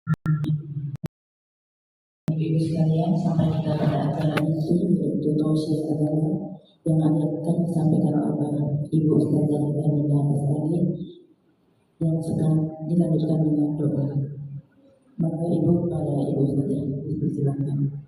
Ibu sekalian, sampai kita pada acara itu, yaitu tausiah agama yang akan disampaikan oleh Ibu Ustazah Danida SAG yang sekarang dilanjutkan dengan doa. Maka Ibu pada Ibu Ustazah, silakan.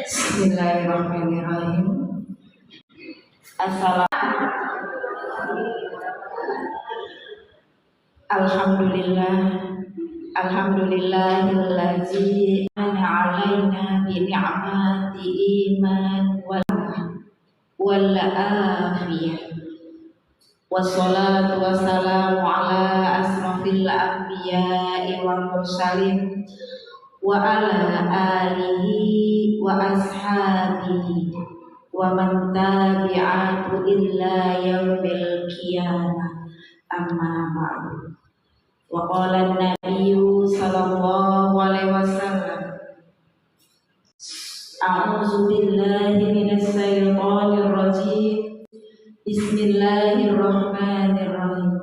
Bismillahirrahmanirrahim. Alhamdulillahillazi an'alaina bi ni'mati iman wal afiyah. Wassalatu wassalamu ala asrafil anbiya'i wal mursalin wa ala alihi wa ashabihi wa man tabi'atu illa yaumil qiyamah, amma ba'du. Wa qala an-nabiyyu sallallahu alaihi wasallam, a'udzu billahi minasy syaithanir rajim, bismillahirrahmanirrahim.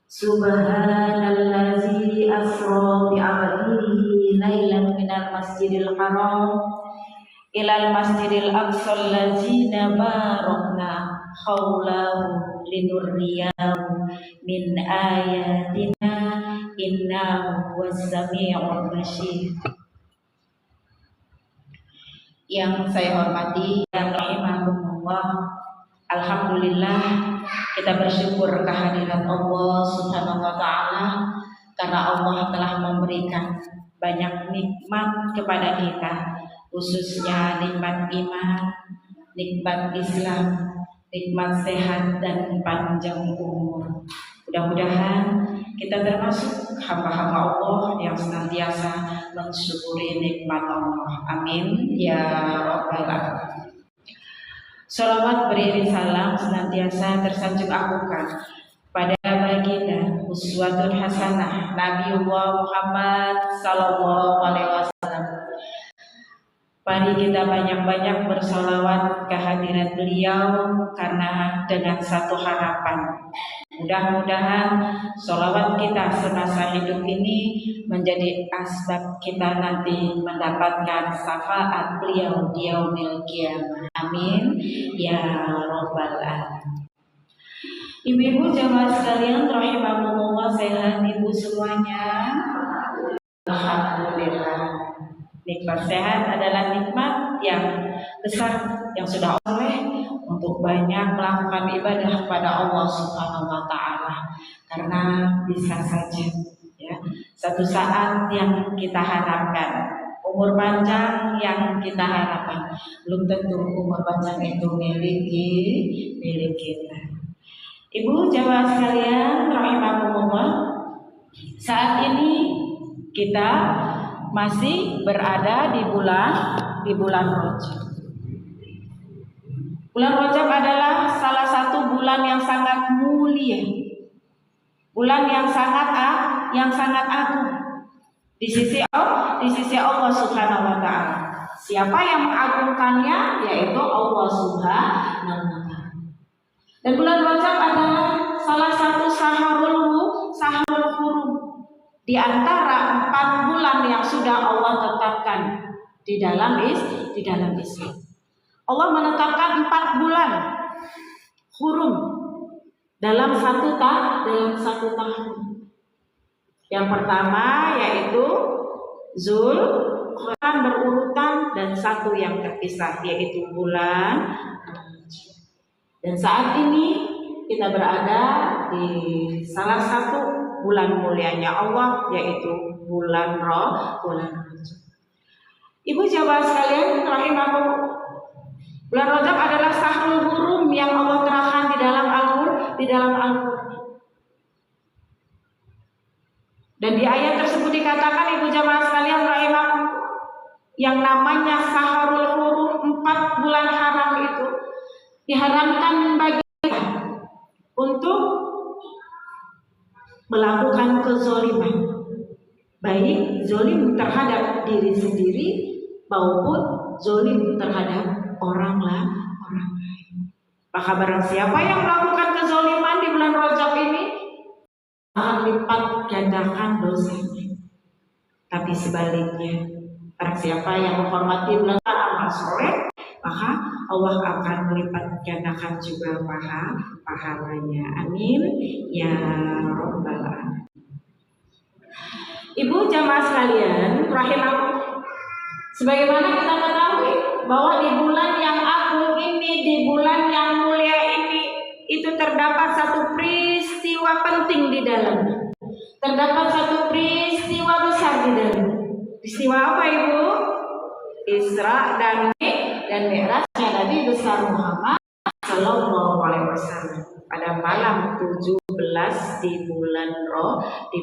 Subhanallazi asra bi 'abdihi lailan minal masjidil haram ilal masjidil aqsal lazi barakna haulahu linurriyahu min ayatina innahu was-sami'ul basyir. Yang saya hormati dan rahimahumullah, alhamdulillah kita bersyukur kehadiran Allah Subhanahu wa taala karena Allah telah memberikan banyak nikmat kepada kita, khususnya nikmat iman, nikmat Islam, nikmat sehat dan panjang umur. Mudah-mudahan kita termasuk hamba-hamba Allah yang senantiasa mensyukuri nikmat Allah. Amin ya rabbal alamin. Salawat beriring salam senantiasa tersanjung agukan pada baginda uswatun hasanah Nabiullah Muhammad sallallahu alaihi wasallam. Mari kita banyak-banyak bersalawat kehadiran beliau karena dengan satu harapan, mudah-mudahan salawat kita semasa hidup ini menjadi asbab kita nanti mendapatkan syafaat beliau di yaumil qiyamah. Amin ya rabbal alamin. Ibu-ibu jamaah sekalian rahimakumullah, sehat ibu semuanya? Alhamdulillah. Nikmat sehat adalah nikmat yang besar yang sudah oleh untuk banyak melakukan ibadah kepada Allah Subhanahu wa taala. Karena bisa saja ya, satu saat yang kita harapkan, umur panjang yang kita harapkan, belum tentu umur panjang itu milik kita. Ibu jamaah sekalian rahimakumullah, saat ini kita masih berada di bulan Rajab. Bulan Rajab adalah salah satu bulan yang sangat mulia, bulan yang sangat agung di sisi Allah Subhanahu wa taala. Siapa yang mengagungkannya? Yaitu Allah Subhanahu wa taala. Dan bulan Rajab adalah salah satu sahrul hurum di antara 4 bulan yang sudah Allah tetapkan di dalam Islam. Allah menetapkan 4 bulan hurum dalam satu tahun. Yang pertama yaitu Zulhijjah berurutan, dan satu yang terpisah yaitu bulan Rajab. Dan saat ini kita berada di salah satu bulan mulianya Allah, yaitu bulan Rajab. Ibu jamaah sekalian rahimakumullah, bulan Rajab adalah sahrul hurum yang Allah terangkan di dalam Al-Qur'an. Dan di ayat tersebut dikatakan, ibu jamaah sekalian rahimakumullah, yang namanya sahrul hurum, 4 bulan haram itu diharamkan bagi kita untuk melakukan kezoliman, baik zolim terhadap diri sendiri maupun zolim terhadap orang lain. Maka barang siapa yang melakukan kezoliman di bulan Rajab ini akan lipat gandakan dosanya. Tapi sebaliknya, barang siapa yang menghormati bulan amal soleh, maka Allah akan melipat gandakan juga pahalanya. Amin ya rabbal alamin. Ibu jamaah sekalian, rahimakumullah. Sebagaimana kita ketahui bahwa di bulan yang agung ini, di bulan yang mulia ini, itu terdapat satu peristiwa penting di dalamnya. Terdapat satu peristiwa besar di dalamnya. Peristiwa apa Ibu? Isra dan Mi'rajnya Nabi besar Muhammad Sallallahu Alaihi Wasallam pada malam 17 di bulan Rajab.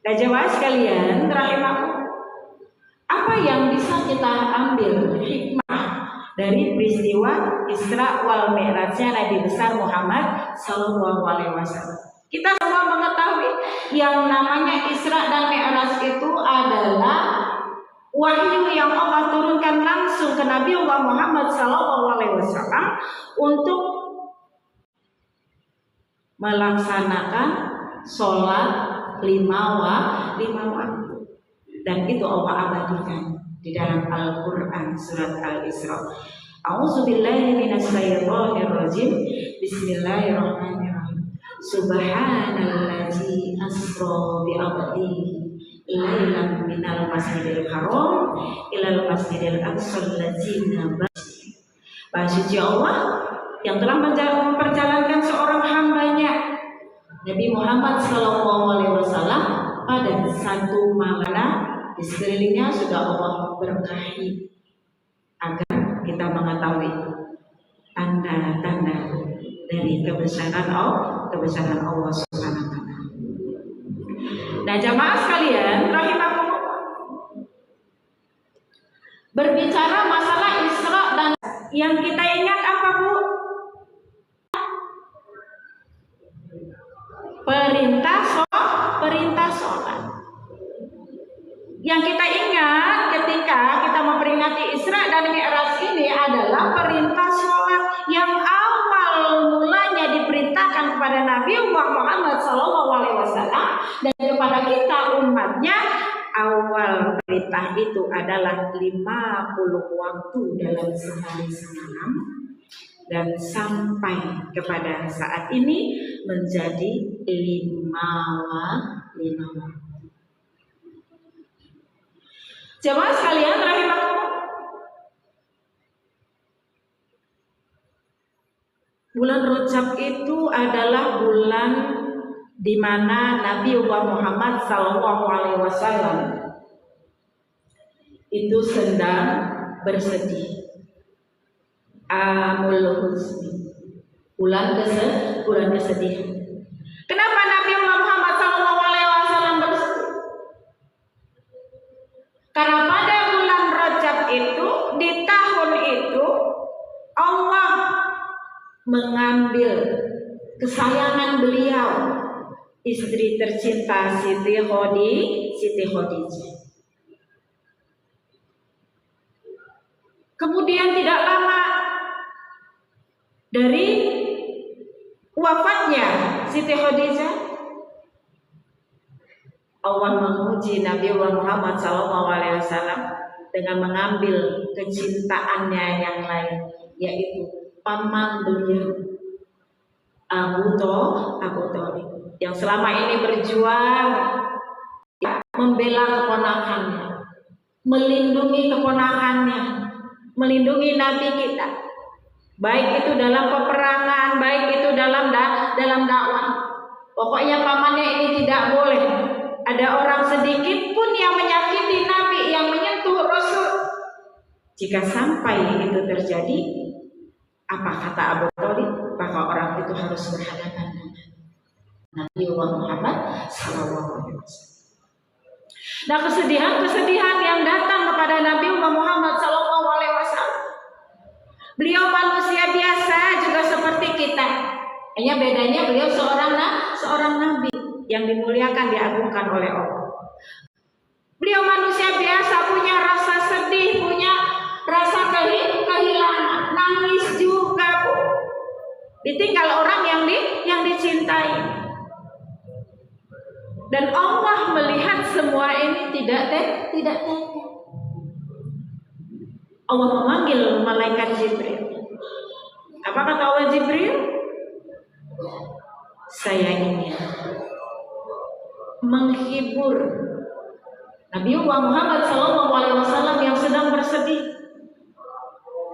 Nah jemaah sekalian, rahimahku, apa yang bisa kita ambil hikmah dari peristiwa Isra wal Mi'rajnya Nabi besar Muhammad Sallallahu Alaihi Wasallam? Kita semua mengetahui yang namanya Isra dan Mi'raj itu adalah wahyu yang Allah turunkan langsung ke Nabi Muhammad Sallallahu Alaihi Wasallam untuk melaksanakan sholat lima waktu, dan itu Allah abadikan di dalam Al-Quran surat Al-Isra. A'udzubillahi minasyaitonirrajim. Bismillahirrahmanirrahim. Subhanallazi asra bi 'abdihi lailan minal masjidil haram ilal masjidil aqsal ladzi Maha suci Allah yang telah memperjalankan seorang hambanya Nabi Muhammad SAW pada satu malam. Di sekelilingnya sudah Allah berkahi agar kita mengetahui tanda-tanda dari kebesaran Allah Subhanahu wa taala. Nah, jamaah sekalian, rahimakumullah. Berbicara masalah Isra dan yang kita ingat apa, Bu? Perintah sholat. Yang kita ingat ketika kita memperingati Isra dan Mi'raj ini adalah perintah sholat yang awal mulanya diperintahkan kepada Nabi Muhammad SAW dan kepada kita umatnya. Awal perintah itu adalah 50 waktu dalam sehari semalam, dan sampai kepada saat ini menjadi 5 waktu. Jemaah sekalian rahimakumullah, bulan Rajab itu adalah bulan di mana Nabi Muhammad SAW itu sedang bersedih. Amul Husni, bulan kesedihan. Kenapa Nabi Muhammad SAW bersedih? Karena pada bulan Rajab itu, di tahun itu, Allah mengambil kesayangan beliau, istri tercinta Siti Khadijah. Kemudian tidak lama dari wafatnya Siti Khadijah, Allah menguji Nabi Muhammad SAW dengan mengambil kecintaannya yang lain, yaitu paman beliau Abu Thalib, yang selama ini berjuang membela keponakannya, melindungi keponakannya, melindungi Nabi kita, baik itu dalam peperangan, baik itu dalam dakwah. Pokoknya pamannya ini tidak boleh ada orang sedikit pun yang menyakiti Nabi, yang menyentuh Rasul. Jika sampai itu terjadi, apa kata Abu Thalib? Maka orang itu harus berhadapan dengan Nabi Muhammad SAW. Nah, kesedihan yang datang kepada Nabi Muhammad SAW, beliau manusia biasa juga seperti kita. Hanya bedanya beliau seorang yang dimuliakan, diagungkan oleh Allah. Beliau manusia biasa, punya rasa sedih, punya rasa kehilangan, nangis juga, Bu. Ditinggal orang yang dicintai. Dan Allah melihat semua ini tidak tega. Allah memanggil malaikat Jibril. Apa kata Allah Jibril? Saya ingin menghibur Nabi Muhammad SAW yang sedang bersedih.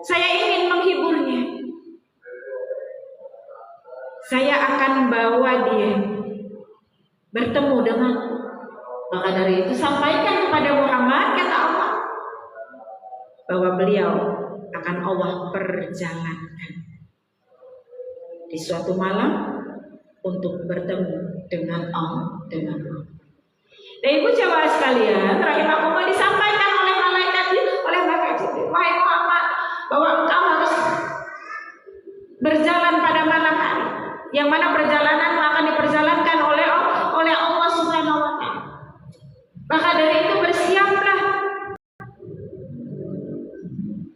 Saya ingin menghiburnya. Saya akan bawa dia bertemu dengan. Maka dari itu sampaikan kepada Muhammad, kata Allah, bahwa beliau akan Allah perjalankan di suatu malam untuk bertemu dengan Allah. Dan ibu jamaah sekalian, rahimakumullah, disampaikan oleh malaikat Jibril, wahai Muhammad, bahwa engkau harus berjalan pada malam hari, yang mana perjalanan akan diperjalankan oleh Allah Subhanahu wa Ta'ala. Maka dari itu bersiaplah.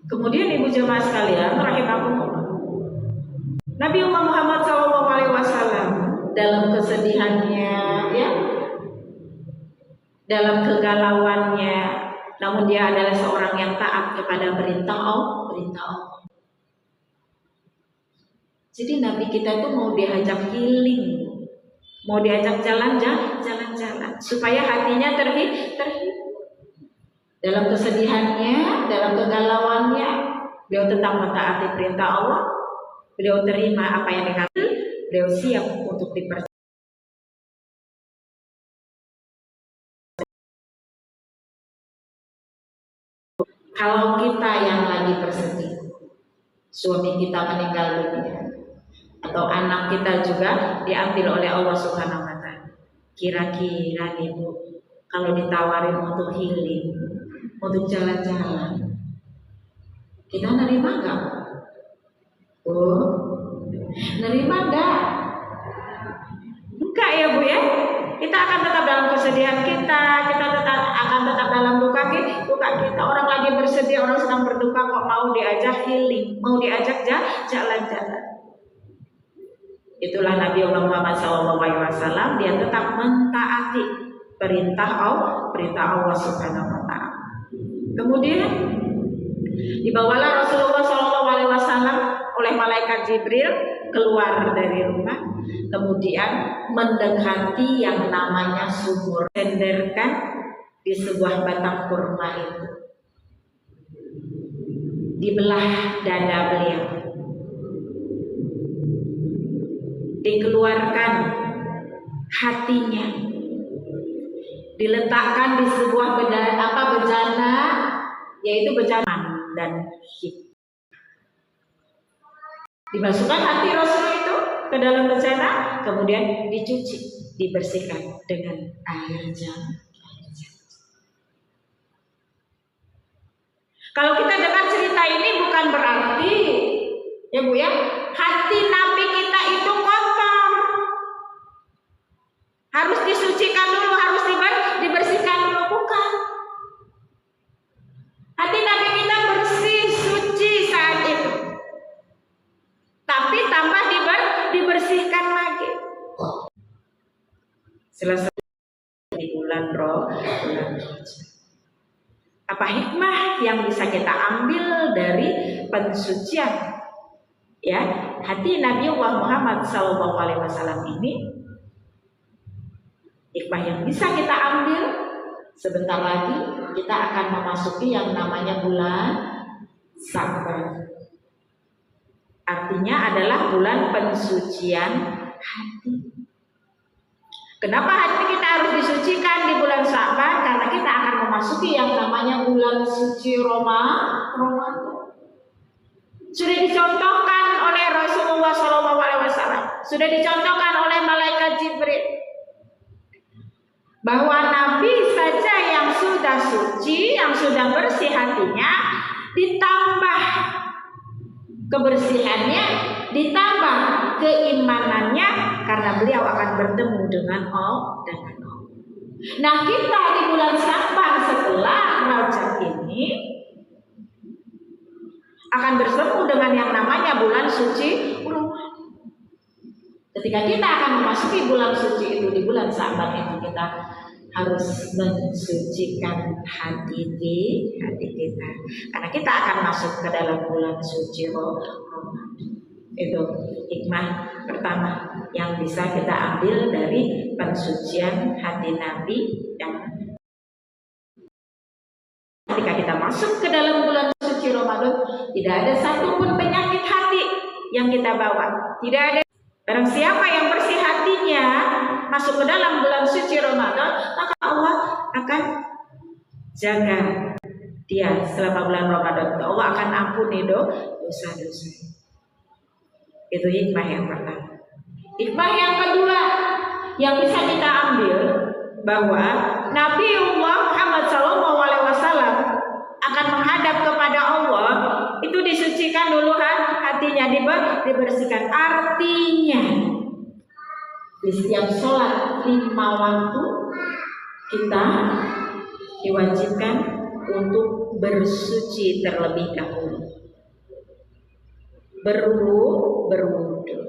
Kemudian ibu jemaah sekalian, rahimakumullah, Nabi Muhammad SAW dalam kesedihannya, ya, dalam kegalauannya, namun dia adalah seorang yang taat kepada perintah Allah. Jadi Nabi kita itu mau diajak healing, mau diajak jalan-jalan, supaya hatinya terhibur. Dalam kesedihannya, dalam kegalauannya, beliau tetap mentaati perintah Allah. Beliau terima apa yang dikatakan, beliau siap untuk dipercaya. Kalau kita yang lagi bersedih, suami kita meninggal dunia, atau anak kita juga diambil oleh Allah Subhanahu wa Ta'ala, kira-kira nih Bu, kalau ditawarin untuk healing, untuk jalan-jalan, kita nerima nggak? Nerima enggak? Enggak ya Bu ya. Kita akan tetap dalam kesedihan kita akan tetap dalam duka kita. Orang lagi bersedih, orang sedang berduka, kok mau diajak healing, mau diajak jalan-jalan. Itulah Nabi Muhammad SAW, dia tetap mentaati perintah Allah Subhanahu wa Ta'ala. Kemudian dibawalah Rasulullah SAW oleh malaikat Jibril keluar dari rumah, kemudian mendekati yang namanya sumur, senderkan di sebuah batang kurma itu, dibelah dada beliau, dikeluarkan hatinya, diletakkan di sebuah bejana, yaitu bejana dan hikmah. Dimasukkan hati Rasul itu ke dalam bejana, kemudian dicuci, dibersihkan dengan air jam. Kalau kita dengar cerita ini bukan berarti, ya Bu ya, hati Nabi kita itu kotor, harus disucikan dulu, harus dibersihkan dulu, bukan. Hati Nabi kita bersih, suci saat itu, tapi tambah dibersihkan lagi. Selesai di bulan Rajab. Apa hikmah yang bisa kita ambil dari pensucian, ya, hati Nabi Muhammad SAW ini? Hikmah yang bisa kita ambil, sebentar lagi kita akan memasuki yang namanya bulan Sabar. Artinya adalah bulan pensucian hati. Kenapa hati kita harus disucikan di bulan Sabar? Karena kita akan memasuki yang namanya bulan suci Ramadan. Sudah dicontohkan oleh Rasulullah SAW, sudah dicontohkan oleh malaikat Jibril, bahwa Nabi saja yang sudah suci, yang sudah bersih hatinya, ditambah kebersihannya ditambah keimanannya karena beliau akan bertemu dengan Allah. Nah, kita di bulan Sya'ban setelah Rajab ini akan bertemu dengan yang namanya bulan suci Ramadan. Ketika kita akan memasuki bulan suci itu, di bulan Sya'ban itu kita harus mensucikan hati kita, karena kita akan masuk ke dalam bulan suci Ramadan. Itu hikmah pertama yang bisa kita ambil dari pensucian hati Nabi. Yang ketika kita masuk ke dalam bulan suci Ramadan, tidak ada satupun penyakit hati yang kita bawa. Tidak ada. Barang siapa yang bersih hatinya masuk ke dalam bulan suci Ramadan, maka Allah akan jaga dia selama bulan Ramadan. Allah akan ampuni dosa-dosa. Itu hikmah yang pertama. Hikmah yang kedua yang bisa kita ambil, bahwa Nabi Muhammad SAW akan menghadap kepada Allah, itu disucikan dulu hatinya, dibersihkan. Artinya di setiap sholat 5 waktu kita diwajibkan untuk bersuci terlebih dahulu, berwudu,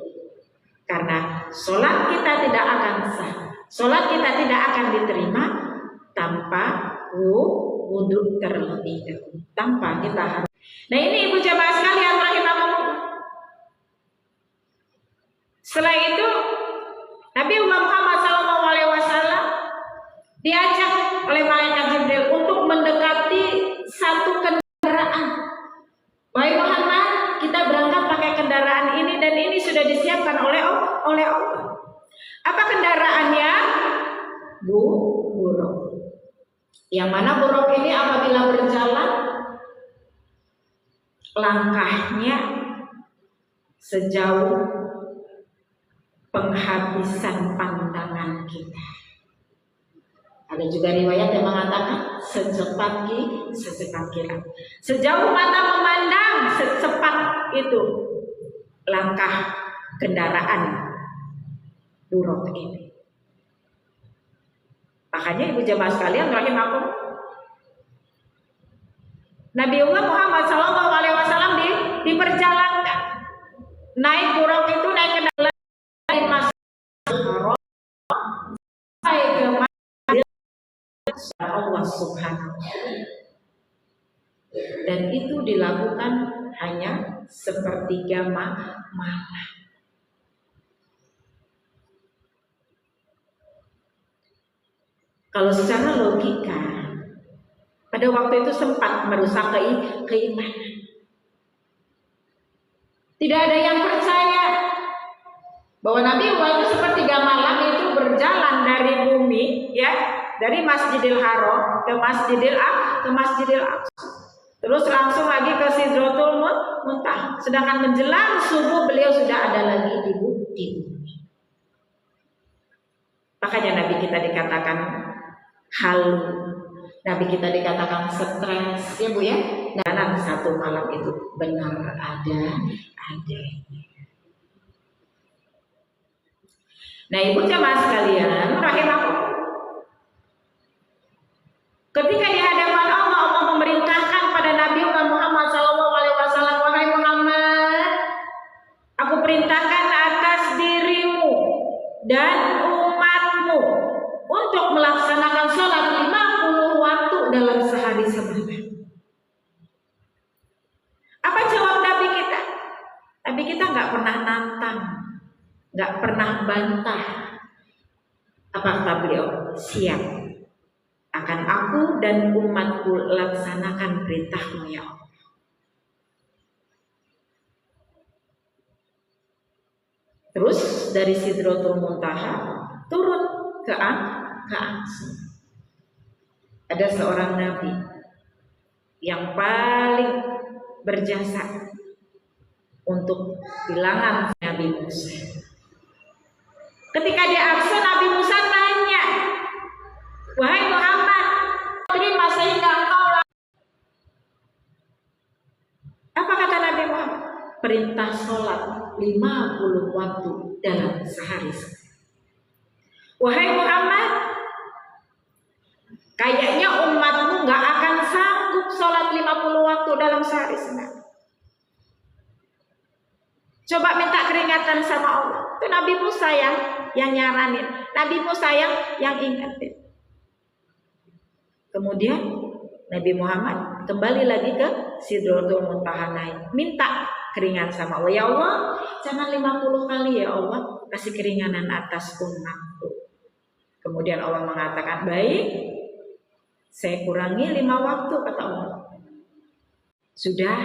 karena sholat kita tidak akan sah, sholat kita tidak akan diterima tanpa wudu terlebih dahulu, tanpa kita harus. Nah, ini ibu jamaah sekalian rahimakumullah. Setelah itu Nabi Muhammad SAW diajak oleh malaikat Jibril untuk mendekati satu kendaraan. Wahai Muhammad, kita berangkat pakai kendaraan ini, dan ini sudah disiapkan oleh Allah. Apa kendaraannya? Buruk. Yang mana buruk ini apabila berjalan, langkahnya sejauh penghabisan pandangan kita. Ada juga riwayat yang mengatakan secepat kilat. Sejauh mata memandang, secepat itu langkah kendaraan buruk ini. Makanya ibu jamaah sekalian rahimakumullah, Nabiullah Muhammad SAW diperjalankan naik buruk itu, naik kendaraan dari Masjidil Haram sampai ke Allah Subhanahu wa ta'ala. Dan itu dilakukan hanya sepertiga malam. Kalau secara logika, pada waktu itu sempat merusak keimanan. Tidak ada yang percaya bahwa Nabi itu sepertiga malam itu berjalan dari bumi, ya, dari Masjidil Haram ke Masjidil Aqsa, terus langsung lagi ke Sidratul Muntaha. Sedangkan menjelang subuh beliau sudah ada lagi di bumi. Makanya Nabi kita dikatakan halu, Nabi kita dikatakan stres, ya Bu ya. Dan satu malam itu benar ada. Nah, ibu jamaah sekalian rahimakumullah, ketika di hadapan Allah, Allah memerintahkan pada Nabi Muhammad SAW, wahai Muhammad, aku perintahkan atas dirimu dan umatmu untuk melaksanakan sholat 50 waktu dalam sehari semalam. Apa jawab Nabi kita? Nabi kita nggak pernah nantang, nggak pernah bantah. Apa kata beliau? Siap, akan aku dan umatku laksanakan perintahmu ya Allah. Terus dari Sidratul Muntaha turun ke Aqsa. Ada seorang nabi yang paling berjasa untuk bilangan Nabi Musa. Ketika di Aqsa, Nabi Musa tanya, wahai Muhammad, terima sehingga engkau. Apa kata Nabi Muhammad? perintah sholat 50 waktu dalam sehari. Wahai Muhammad, kayaknya umatmu gak akan sanggup sholat 50 waktu dalam sehari semalam. Coba minta keringatan sama Allah. Itu Nabi Musa yang nyaranin, Nabi Musa yang ingetin. Kemudian Nabi Muhammad kembali lagi ke Sidratul Muntaha, naik, minta keringan sama Allah. Ya Allah, jangan 50 kali ya Allah, kasih keringanan atas umatku. Kemudian Allah mengatakan, baik, saya kurangi 5 waktu, kata Allah. Sudah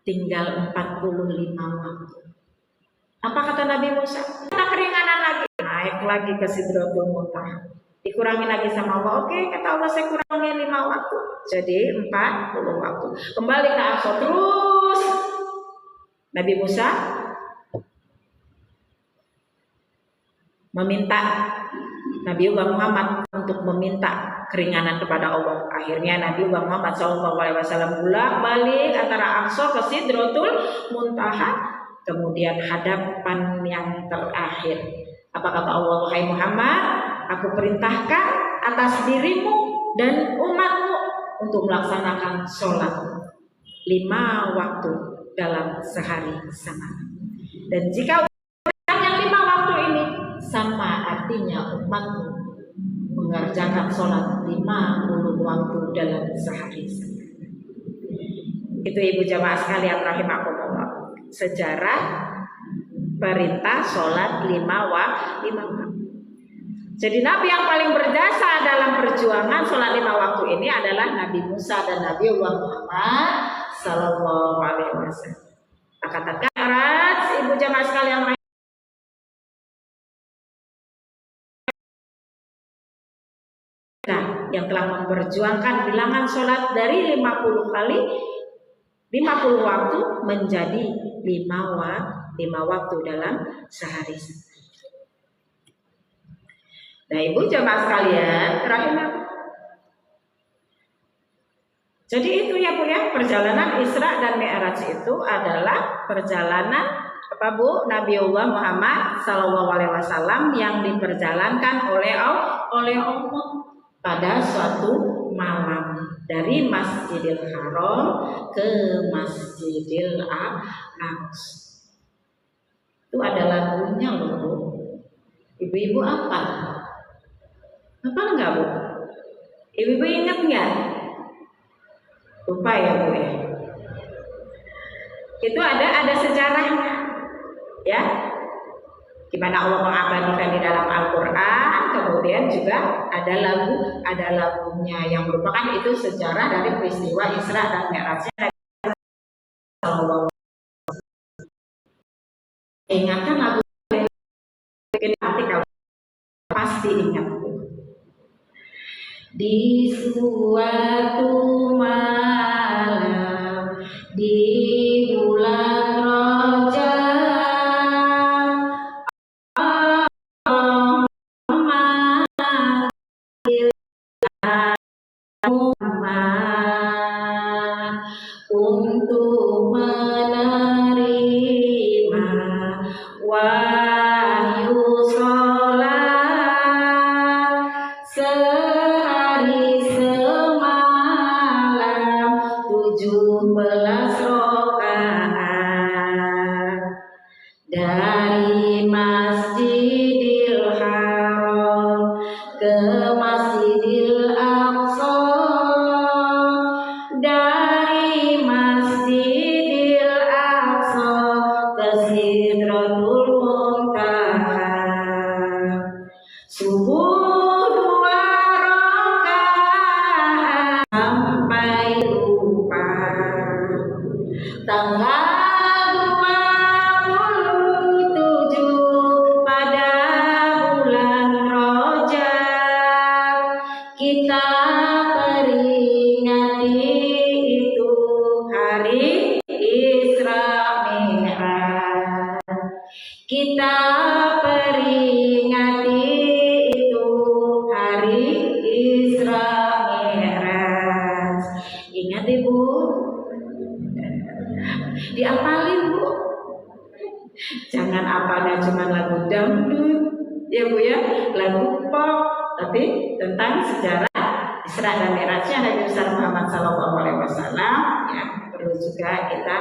tinggal 45 waktu. Apa kata Nabi Musa? Kita keringanan lagi, naik lagi ke Sidratul Muntaha, dikurangi lagi sama Allah. Oke, kata Allah, saya kurangi 5 waktu, jadi 40 waktu. Kembali ke Aqsa, terus Nabi Musa meminta Nabiullah Muhammad untuk meminta keringanan kepada Allah. Akhirnya Nabiullah Muhammad SAW bolak-balik antara Aqsa ke Sidratul Muntaha. Kemudian hadapan yang terakhir. Apa kata Allah? Wahai Muhammad, aku perintahkan atas dirimu dan umatmu untuk melaksanakan sholat 5 waktu dalam sehari semalam. Dan jika yang 5 waktu ini sama artinya umatmu mengerjakan sholat 50 waktu dalam sehari semalam. Itu ibu jamaah sekalian rahimakumullah, sejarah perintah sholat 5 waktu. Jadi Nabi yang paling berjasa dalam perjuangan sholat 5 waktu ini adalah Nabi Musa dan Nabiullah Muhammad Sallallahu Alaihi Wasallam. Katakan erat, ibu jamaah sekalian yang telah memperjuangkan bilangan sholat dari 50 kali 50 waktu menjadi 5 waktu dalam sehari. Nah, ibu jamaah sekalian, jadi itu ya Bu ya, perjalanan Isra dan Mi'raj itu adalah perjalanan apa Bu? Nabiullah Muhammad SAW yang diperjalankan oleh Allah pada suatu malam dari Masjidil Haram ke Masjidil Aqsa. Itu ada lagunya loh Bu. Ibu-ibu apa? Apa enggak Bu? Ibu-ibu ingat enggak? Lupa ya Bu ya. Itu ada sejarahnya, ya. Gimana Allah mengabadikan di dalam Al-Quran. Kemudian juga ada lagunya yang merupakan itu sejarah dari peristiwa Isra dan Mi'rajnya. Ingatkan lagu nanti kalau pasti ingat. Di suatu malam di bulan Rajab, Allah memanggil Muhammad untuk menerima wahyu sholat sehari semalam 17 rakaat dari Masjidil Haram ke Masjidil Aqsa, dari Masjidil Aqsa ke Sidratul Muntaha. Subuh 2 rakaat sampai lupa. Tanggal 27 pada bulan Rajab kita peringati itu hari Isra Mi'raj. Kita peringati itu cuma lagu dangdut, ya Bu ya, lagu pop, tapi tentang sejarah Isra dan Mi'rajnya Nabi besar Muhammad SAW, ya, perlu juga kita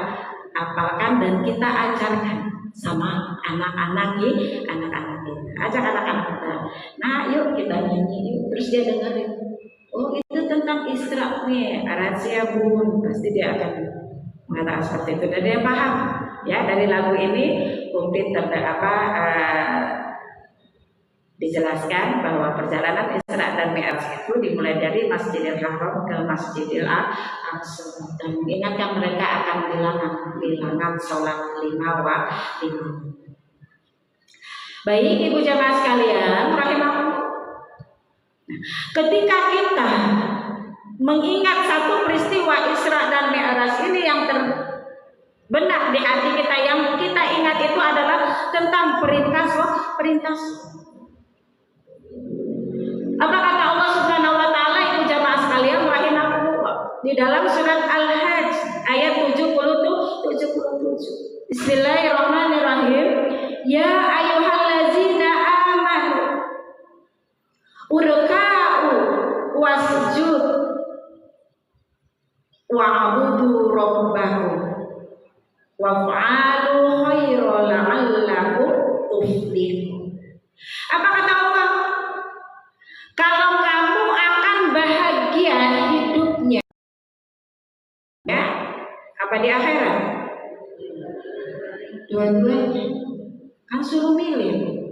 apalkan dan kita ajarkan sama anak-anak kita. Ajak anak-anak kita. Nah, yuk kita nyanyi yuk. Terus dia dengerin. Oh, itu tentang Isra nih, rahasia Bun. Pasti dia akan mengatakan seperti itu dan dia paham. Ya, dari lagu ini komplit dijelaskan bahwa perjalanan Isra dan Mi'raj itu dimulai dari Masjidil Haram ke Masjidil Aqsa dan mengingatkan mereka akan bilangan sholat 5 waktu. Baik ibu jamaah sekalian, rahimakumullah. Ketika kita mengingat satu peristiwa Isra dan Mi'raj ini yang terbenak di hati kita, yang kita ingat itu adalah tentang perintah. Apa kata Allah Subhanahu wa taala ibu jamaah sekalian rahimakumullah di dalam surat Al-Hajj ayat 77. Bismillahirrahmanirrahim. Ya ayyuhallazina amanu urka'u wasjud wa'budu rabbakum waf'alu khairan la'allakum tuflihun. Apa kata Allah? Kalau kamu akan bahagia hidupnya, ya, apa di akhirat? Dua-duanya. Kan suruh milih.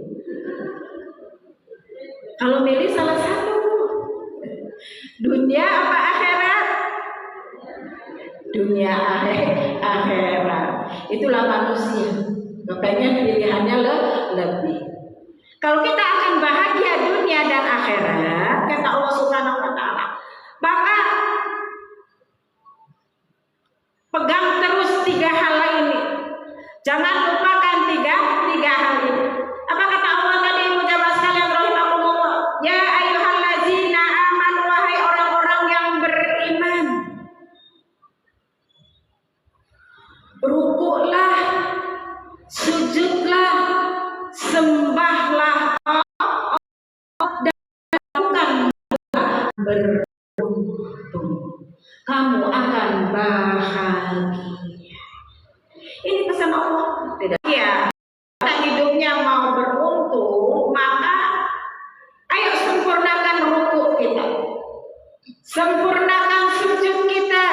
Kalau milih salah satu, dunia apa akhirat? Dunia akhirat. Itulah manusia. Makanya pilihannya lebih. Kalau kita akan bahagia dunia dan akhirat, kata Allah Subhanahu wa taala, maka pegang terus 3 hal ini. Jangan lupakan tiga hal ini. Apa kata Allah tadi ibu jamaah sekalian rahimakumullah? Ya ayyuhallazina amanu, wahai orang-orang yang beriman. Rukuklah, sujudlah, sembahlah dan lakukan beruntung. Kamu akan bahagia. Ini pesan Allah. Tidak ya. Kita hidupnya mau beruntung, maka ayo sempurnakan rukuk kita. Sempurnakan sujud kita.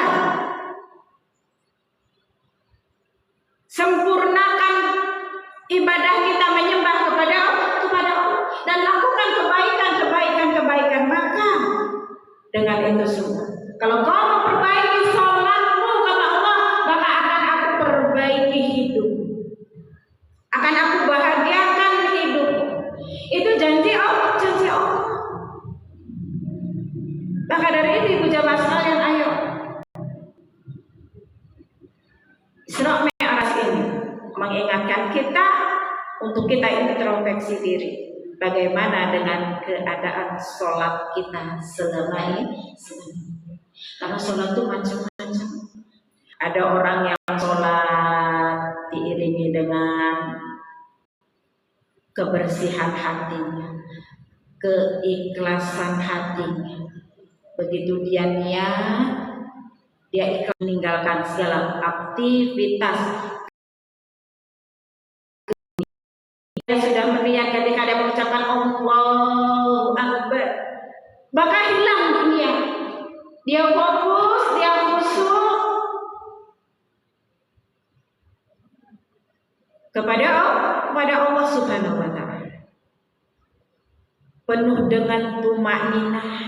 Sempurnakan ibadah kita menyembah kepada Allah dan lakukan kebaikan, maka dengan itu semua. Kalau kau memperbaiki sholatmu kata Allah, maka akan aku perbaiki hidup. Akan aku bahagiakan hidup. Itu janji Allah. Maka dari itu ibu jamaah sekalian, ayo Isra Mi'raj ini mengingatkan kita untuk kita introspeksi diri. Bagaimana dengan keadaan sholat kita selama ini? Karena sholat itu macam-macam. Ada orang yang sholat diiringi dengan kebersihan hatinya, keikhlasan hatinya. Begitu dia niat, dia ikhlas meninggalkan segala aktivitas. Dia sudah meniat ketika dia mengucapkan Allahu Akbar, maka hilang dunia. Dia fokus, dia khusyuk kepada Allah Subhanahu wa taala. Penuh dengan tumakninah.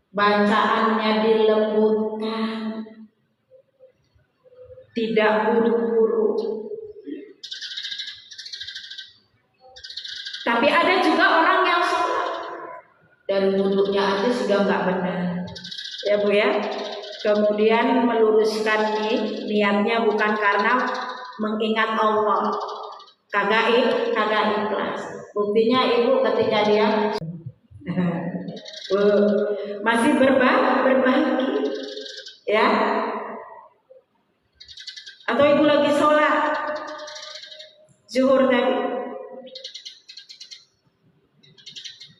Bacaannya dilembutkan. Tidak buru-buru. Tapi ada juga orang yang sholat dan wudhunya aja sudah nggak benar, ya Bu ya. Kemudian meluruskan niatnya bukan karena mengingat Allah, kagak ikhlas. Buktinya ibu ketika dia masih berbagi, ya. Atau ibu lagi sholat, zuhur tadi.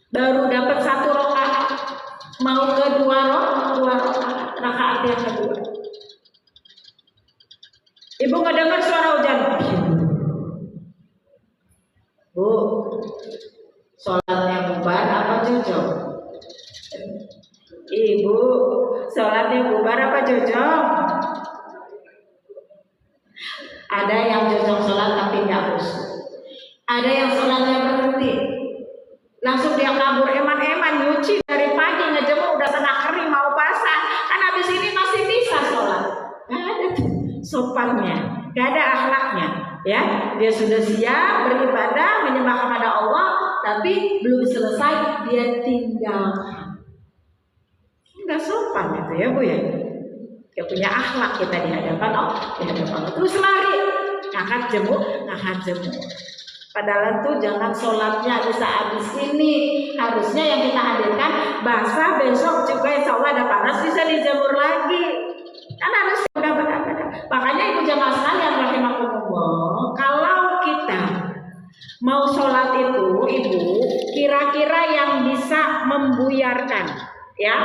Baru dapat 1 rakaat, mau ke 2 rakaat yang kedua. Ibu nggak dengar suara hujan? Bu, sholatnya bubar apa cocok? Ibu, sholatnya bubar apa cocok? Ada yang cocok sholat tapi nggak khusyuk. Ada yang sholatnya berhenti, langsung dia kabur eman-eman, nyuci dari pagi, ngejemur udah kena kering mau basah, kan habis ini masih bisa sholat. Nggak ada sopannya, nggak ada akhlaknya, ya. Dia sudah siap beribadah, menyembah kepada Allah, tapi belum selesai dia tinggalkan. Nggak sopan itu ya Bu ya. Dia punya akhlak kita di hadapan Allah, terus lari, ngangkat jemur. Padahal tuh jangan sholatnya bisa habis ini. Harusnya yang kita hadirkan basah, besok juga insya Allah ada panas bisa dijemur lagi. Kan harus udah benar-benar. Makanya ibu jamaah sekalian rahimakumullah, kalau kita mau sholat itu ibu, kira-kira yang bisa membuyarkan, ya,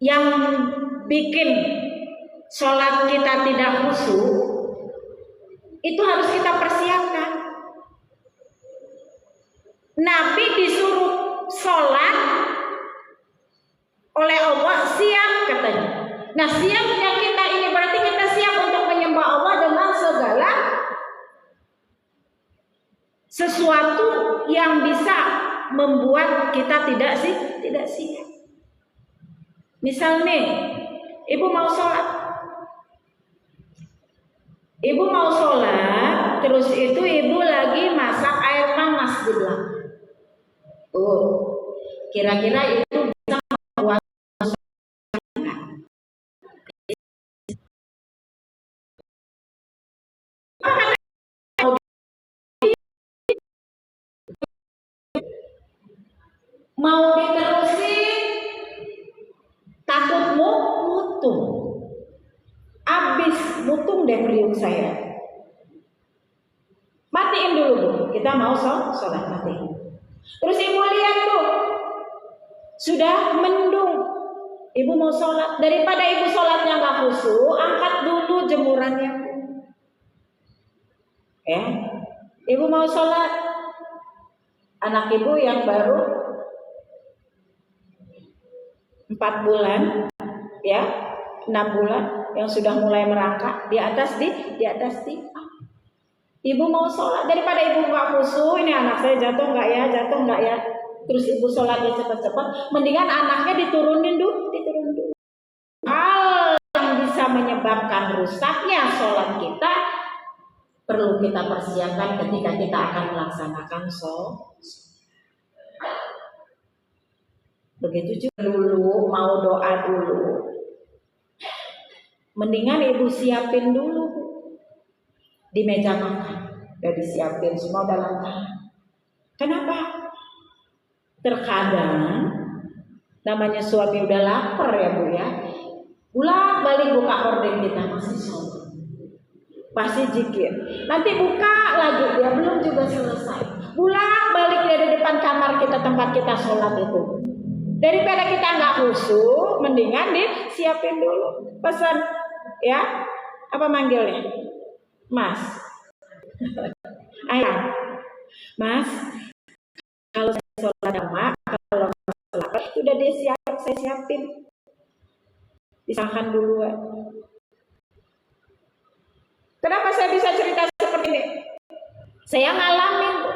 yang bikin sholat kita tidak khusyuk, itu harus kita persiapkan. Nabi disuruh sholat oleh Allah, siap katanya. Nah, siapnya kita ini berarti kita siap untuk menyembah Allah dengan segala sesuatu yang bisa membuat kita tidak siap. Misal nih, ibu mau sholat, terus itu ibu lagi masak air panas di belakang. Kira-kira itu bisa membuat mau diterusin, takut mutung. Abis mutung deh periuk saya. Matiin dulu Bu, kita mau sholat, matiin. Terus ibu lihat tuh, sudah mendung, ibu mau sholat. Daripada ibu sholatnya nggak khusyuk, angkat dulu jemurannya. Ibu mau sholat, anak ibu yang baru 4 bulan, ya, 6 bulan, yang sudah mulai merangkak di atas di ibu mau sholat, daripada ibu nggak khusyuk, ini anak saya jatuh nggak ya, terus ibu sholatnya cepat-cepat, mendingan anaknya diturunin dulu. Hal yang bisa menyebabkan rusaknya sholat kita perlu kita persiapkan ketika kita akan melaksanakan sholat. Begitu juga dulu mau doa dulu, mendingan ibu siapin dulu di meja makan, udah disiapin semua udah lengkap. Kenapa? Terkadang namanya suami udah lapar ya Bu ya, bolak-balik buka horden kita masih sholat, pasti zikir, nanti buka lagi dia belum juga selesai, bolak-balik dari depan kamar kita tempat kita sholat itu. Daripada kita nggak khusyuk, mendingan disiapin dulu. Pesan, ya, apa manggilnya? Mas, ayah, Mas, kalau saya sholat jamaah, kalau sholat sudah saya siapin, disahkan dulu. Kenapa saya bisa cerita seperti ini? Saya ngalamin,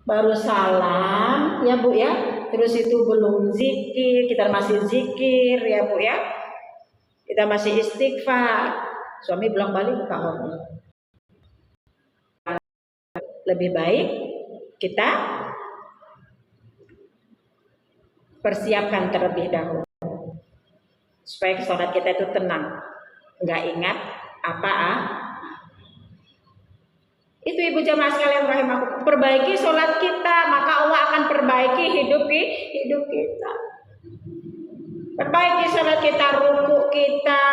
baru salam, ya Bu ya. Terus itu belum zikir, kita masih zikir ya Bu ya, kita masih istighfar, suami belum balik buka horden. Lebih baik kita persiapkan terlebih dahulu supaya sholat kita itu tenang, nggak ingat apa. Itu ibu jamaah sekalian rahimakumullah, perbaiki sholat kita, maka Allah akan perbaiki hidup kita. Perbaiki sholat kita, ruku kita,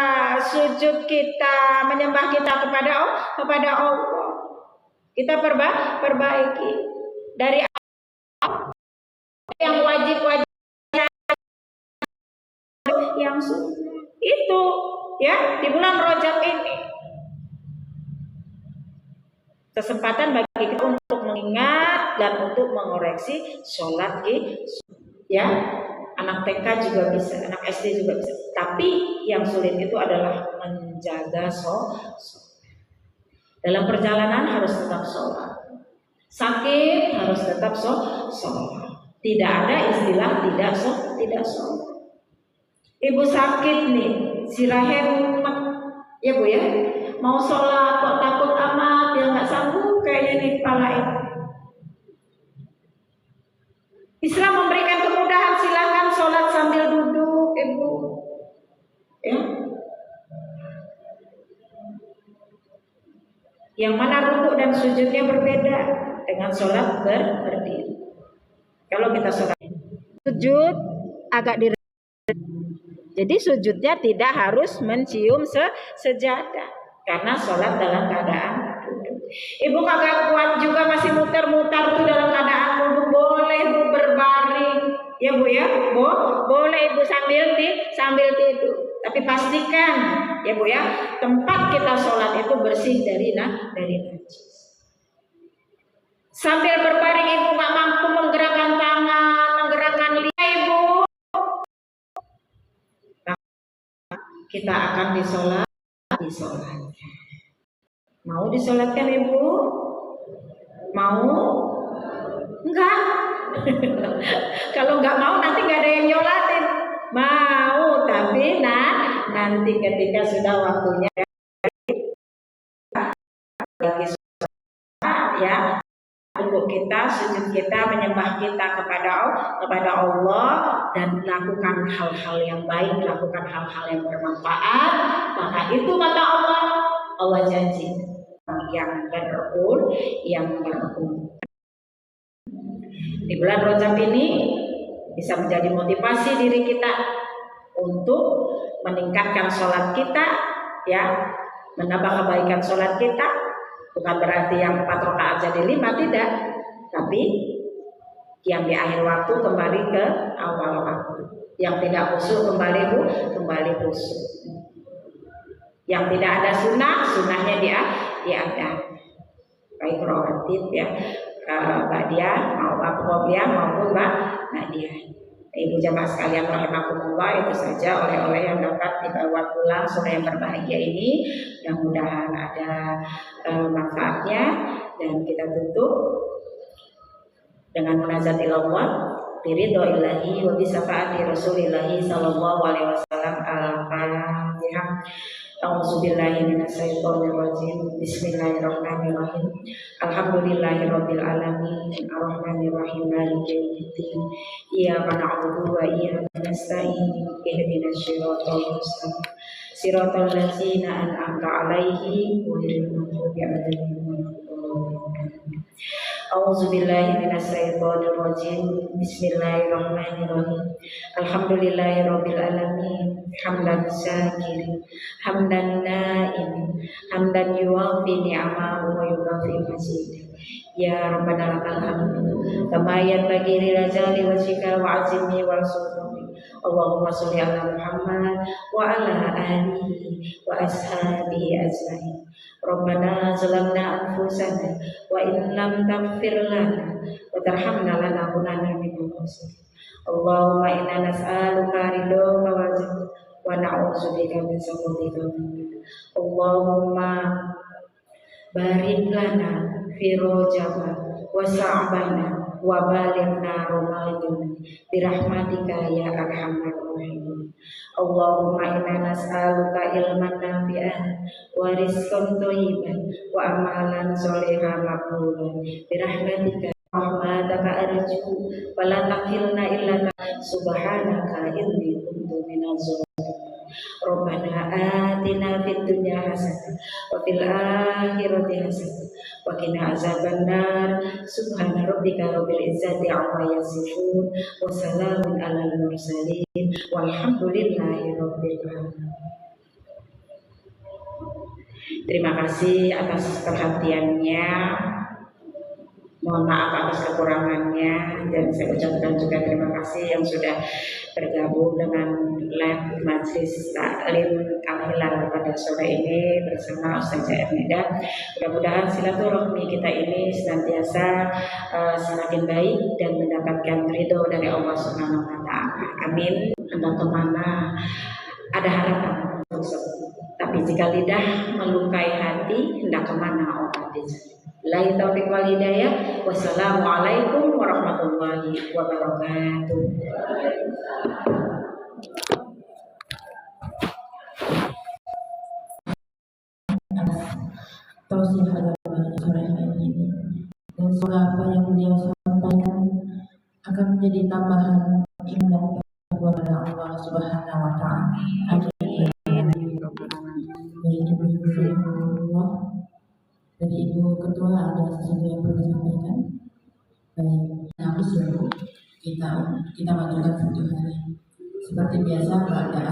sujud kita, menyembah kita kepada Allah. Kita perbaiki dari yang wajib-wajib yang itu ya di bulan Rajab ini kesempatan bagi kita untuk mengingat dan untuk mengoreksi sholat ya. Anak TK juga bisa, anak SD juga bisa. Tapi yang sulit itu adalah menjaga sholat. Dalam perjalanan harus tetap sholat. Sakit harus tetap sholat. Tidak ada istilah tidak sholat. Ibu sakit nih, sirahem ya Bu ya, mau sholat kok takut amat, ya nggak sanggup kayaknya nih kepala itu. Islam memberikan kemudahan, silakan sholat sambil duduk, Ibu. Ya. Yang mana rukuk dan sujudnya berbeda dengan sholat berdiri. Kalau kita sholat sujud agak jadi sujudnya tidak harus mencium sejadah karena sholat dalam keadaan duduk. Ibu kagak kuat juga masih muter-muter tuh dalam keadaan duduk, boleh Bu berbaring ya Bu ya, boleh Ibu sambil tidur. Tapi pastikan ya Bu ya, tempat kita sholat itu bersih dari najis. Sambil berbaring Ibu nggak mampu menggerakkan tangan, menggerakkan lihat Ibu, kita akan disolatkan. Mau disolatkan Ibu? Mau? Enggak. Kalau enggak mau nanti enggak ada yang nyolatin. Mau, tapi nanti ketika sudah waktunya ya, untuk kita, sujud kita, menyembah kita kepada Allah dan lakukan hal-hal yang baik, lakukan hal-hal yang bermanfaat, maka itu kata Allah janji yang berul. Di bulan Rajab ini bisa menjadi motivasi diri kita untuk meningkatkan sholat kita, ya, menambah kebaikan sholat kita. Bukan berarti yang 4 rakaat jadi 5, tidak, tapi yang di akhir waktu kembali ke awal waktu, yang tidak khusyuk kembali khusyuk, yang tidak ada sunnahnya ada. Baik rawatib ya, Mbak Dia mau Pak Qobliyah maupun Mbak Nadia. Ibu jamaah sekalian rahimakumullah, itu saja oleh-oleh yang dapat dibawa pulang sore yang berbahagia ini. Mudah-mudahan ada manfaatnya, dan kita tutup dengan munajat ilallah biridho ilahi wa bisafaati rasulillahi sallallahu alaihi wasallam. Al-Fatihah. A'udzubillahi minasyaitonirrajim. Bismillahirrahmanirrahim. Alhamdulillahirabbil alamin. Arrahmanirrahim. Maliki yaumiddin. Iyyaka na'budu wa iyyaka nasta'in. Ihdinas siratal mustaqim. Siratal ladzina an'amta 'alaihim ghairil maghdubi 'alaihim waladdallin. A'udzubillahi minasyaitonirrajim. Bismillahirrahmanirrahim. Alhamdulillahirabbil alamin. Hamdan syakirin, hamdan na'imin, hamdan yuwafi ni'amahu wa yukafi mazidah. Ya Rabbana lakal hamdu kama yanbaghi li jalali wajhika wa 'azimi wa sultani. Allahumma sholli ala Muhammad wa ala alihi wa ashabihi ajmain. Rabbana zalamna anfusana wa in lam taghfir lana wa tarhamna lanakunanna minal khasirin. Allahumma inna nas'aluka ridhoka wa na'udzubika min sakhatika. Allahumma barik lana fi Rajab wa Sya'bana wa balighna Ramadan bi rahmatika ya arhamar rahimin. Allahumma inna nas'aluka ilman nafi'an wa rizqan thayyiban wa amalan sholihan maqbulan bi rahmatika rahmataka arju wa la takilna illa subhanaka inni kuntu minaz zalimin. Rabbana atina fid dunya hasanah wa fil akhirati hasanah wa qina azabannar. Subhana rabbika rabbil izzati amma yasifun wa salamun alal mursalin walhamdulillahi rabbil alamin. Terima kasih atas perhatiannya. Mohon maaf atas kekurangannya, dan saya ucapkan juga terima kasih yang sudah bergabung dengan live Majelis Taklim Al-Hilal pada sore ini bersama Ustazah Ernida. Mudah-mudahan silaturahmi kita ini senantiasa semakin baik dan mendapatkan ridho dari Allah Subhanahu wa taala. Amin. Hendak kemana ada harapan tersebut. Tapi jika lidah melukai hati, hendak kemana obatnya? Lai taufik wal hidayah. Wassalamualaikum warahmatullahi wabarakatuh. Tausiah agama sore hari ini, dan semoga apa yang beliau sampaikan akan menjadi tambahan iman dan takwa kepada Allah Subhanahu wa taala. Baik Ibu Rahimahullah, dari Ibu Ketua ada sesuatu yang perlu disampaikan? Baik, habis ya Bu. Kita majukan satu hari. Seperti biasa pada